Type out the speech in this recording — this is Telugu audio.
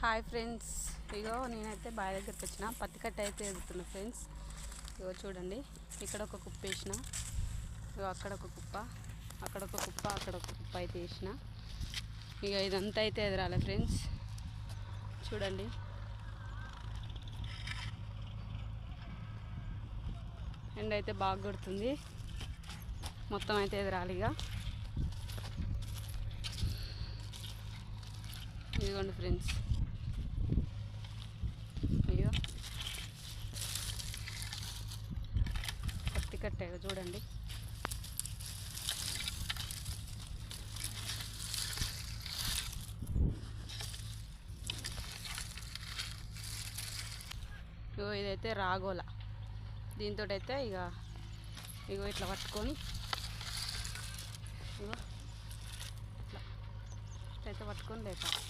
హాయ్ ఫ్రెండ్స్, ఇగో నేనైతే బావి దగ్గరికి వచ్చిన పత్తి కట్ట అయితే ఎదుగుతున్నా ఫ్రెండ్స్. ఇగో చూడండి, ఇక్కడ ఒక కుప్ప వేసిన, ఇగో అక్కడ ఒక కుప్ప, అక్కడ ఒక కుప్ప, అక్కడ ఒక కుప్ప అయితే వేసిన. ఇక ఇదంతా అయితే ఎదరాలి ఫ్రెండ్స్. చూడండి, ఎండ అయితే బాగా కొడుతుంది, మొత్తం అయితే ఎదరాలి. ఇక ఇదిగోండి ఫ్రెండ్స్, ఇగో పత్తి కట్టే చూడండి. ఇగో ఇదైతే రాగోల, దీంతో అయితే ఇగో ఇట్లా పట్టుకొని, ఇగో ఇట్లా అయితే పట్టుకొని లేపాలి.